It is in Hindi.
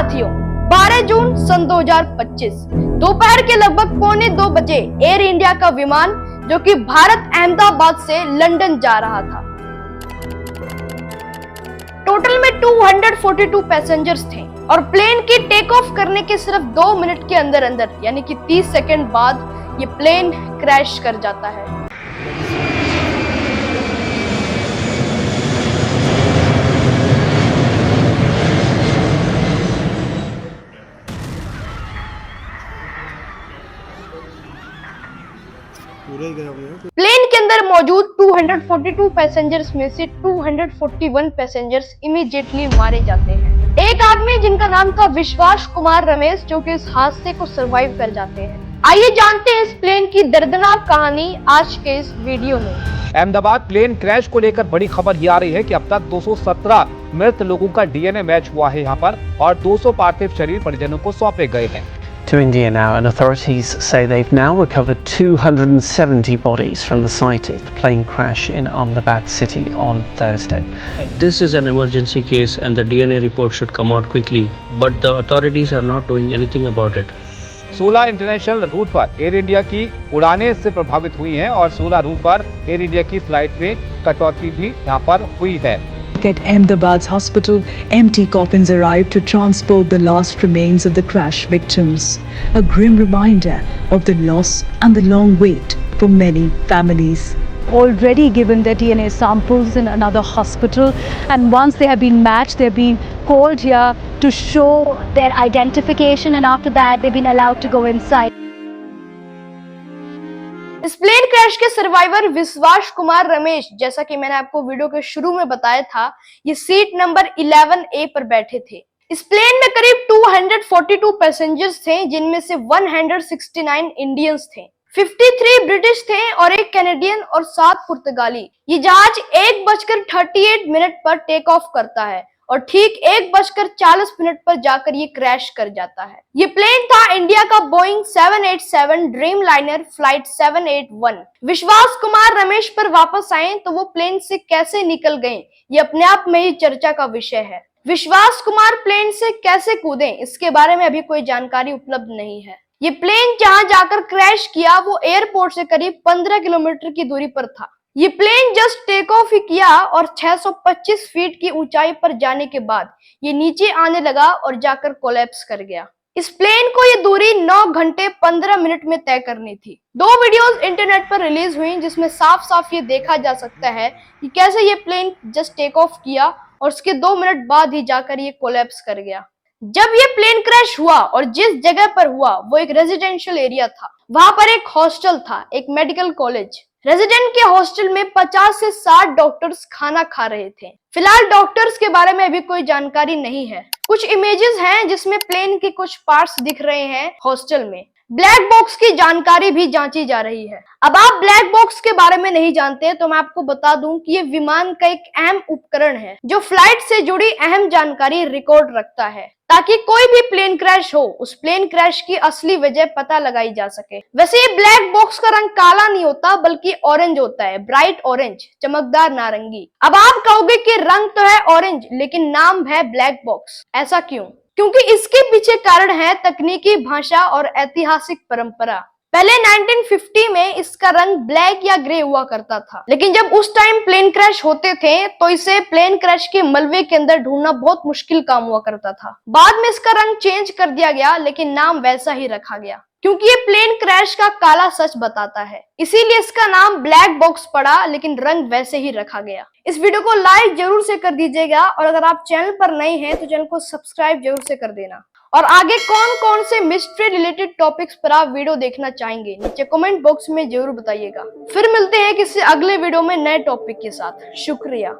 साथियों, 12 जून सन 2025 दोपहर के लगभग 1:45 एयर इंडिया का विमान जो कि भारत अहमदाबाद से लंदन जा रहा था। टोटल में 242 पैसेंजर्स थे और प्लेन की टेक ऑफ करने के सिर्फ 2 मिनट के अंदर अंदर यानी कि 30 सेकंड बाद ये प्लेन क्रैश कर जाता है। प्लेन के अंदर मौजूद 242 पैसेंजर्स में से 241 पैसेंजर्स इमीडिएटली मारे जाते हैं। एक आदमी जिनका नाम था विश्वास कुमार रमेश जो कि इस हादसे को सरवाइव कर जाते हैं। आइए जानते हैं इस प्लेन की दर्दनाक कहानी आज के इस वीडियो में। अहमदाबाद प्लेन क्रैश को लेकर बड़ी खबर ये आ रही है कि अब तक 217 मृत लोगों का डीएनए मैच हुआ है यहाँ पर और 200 पार्थिव शरीर परिजनों को सौंपे गए हैं। To India now, and authorities say they've now recovered 270 bodies from the site of the plane crash in Ahmedabad city on Thursday. This is an emergency case and the DNA report should come out quickly, but the authorities are not doing anything about it. 16 international route पर एयर इंडिया की उड़ानें इससे प्रभावित हुई हैं और 16 रूट पर एयर इंडिया की फ्लाइट में कटौती भी यहाँ पर हुई है। At Ahmedabad's hospital, empty coffins arrived to transport the last remains of the crash victims. A grim reminder of the loss and the long wait for many families. Already given their DNA samples in another hospital, and once they have been matched, they've been called here to show their identification, and after that they've been allowed to go inside. इस प्लेन क्रैश के सर्वाइवर विश्वास कुमार रमेश, जैसा कि मैंने आपको वीडियो के शुरू में बताया था, ये सीट नंबर 11A पर बैठे थे। इस प्लेन में करीब 242 पैसेंजर्स थे जिनमें से 169 इंडियंस थे, 53 ब्रिटिश थे और 1 कैनेडियन और 7 पुर्तगाली। ये जहाज 1:38 पर टेक ऑफ करता है और ठीक 1:40 पर जाकर ये क्रैश कर जाता है। ये प्लेन था इंडिया का बोइंग 787 ड्रीम लाइनर फ्लाइट 781। विश्वास कुमार रमेश पर वापस आए तो वो प्लेन से कैसे निकल गए, ये अपने आप में ही चर्चा का विषय है। विश्वास कुमार प्लेन से कैसे कूदे, इसके बारे में अभी कोई जानकारी उपलब्ध नहीं है। ये प्लेन जहां जाकर क्रैश किया वो एयरपोर्ट से करीब 15 किलोमीटर की दूरी पर था। ये प्लेन जस्ट टेक ऑफ ही किया और 625 फीट की ऊंचाई पर जाने के बाद ये नीचे आने लगा और जाकर कोलैप्स कर गया। इस प्लेन को ये दूरी 9 घंटे 15 मिनट में तय करनी थी। 2 वीडियोस इंटरनेट पर रिलीज हुई जिसमें साफ साफ ये देखा जा सकता है कि कैसे ये प्लेन जस्ट टेक ऑफ किया और उसके 2 मिनट बाद ही जाकर ये कोलैप्स कर गया। जब ये प्लेन क्रैश हुआ और जिस जगह पर हुआ वो एक रेजिडेंशियल एरिया था, वहां पर एक हॉस्टल था, एक मेडिकल कॉलेज। रेजिडेंट के हॉस्टल में 50 से 60 डॉक्टर्स खाना खा रहे थे। फिलहाल डॉक्टर्स के बारे में अभी कोई जानकारी नहीं है। कुछ इमेजेस हैं जिसमें प्लेन के कुछ पार्ट्स दिख रहे हैं हॉस्टल में। ब्लैक बॉक्स की जानकारी भी जांची जा रही है। अब आप ब्लैक बॉक्स के बारे में नहीं जानते तो मैं आपको बता दूं कि ये विमान का एक अहम उपकरण है जो फ्लाइट से जुड़ी अहम जानकारी रिकॉर्ड रखता है ताकि कोई भी प्लेन क्रैश हो उस प्लेन क्रैश की असली वजह पता लगाई जा सके। वैसे ये ब्लैक बॉक्स का रंग काला नहीं होता बल्कि ऑरेंज होता है, ब्राइट ऑरेंज, चमकदार नारंगी। अब आप कहोगे कि रंग तो है ऑरेंज लेकिन नाम है ब्लैक बॉक्स, ऐसा क्यों? क्योंकि इसके पीछे कारण है तकनीकी भाषा और ऐतिहासिक परंपरा। पहले 1950 में इसका रंग ब्लैक या ग्रे हुआ करता था, लेकिन जब उस टाइम प्लेन क्रैश होते थे तो इसे प्लेन क्रैश के मलबे के अंदर ढूंढना बहुत मुश्किल काम हुआ करता था। बाद में इसका रंग चेंज कर दिया गया लेकिन नाम वैसा ही रखा गया क्योंकि ये प्लेन क्रैश का काला सच बताता है, इसीलिए इसका नाम ब्लैक बॉक्स पड़ा लेकिन रंग वैसे ही रखा गया। इस वीडियो को लाइक जरूर से कर दीजिएगा और अगर आप चैनल पर नए हैं तो चैनल को सब्सक्राइब जरूर से कर देना। और आगे कौन कौन से मिस्ट्री रिलेटेड टॉपिक्स पर आप वीडियो देखना चाहेंगे नीचे कमेंट बॉक्स में जरूर बताइएगा। फिर मिलते हैं किसी अगले वीडियो में नए टॉपिक के साथ। शुक्रिया।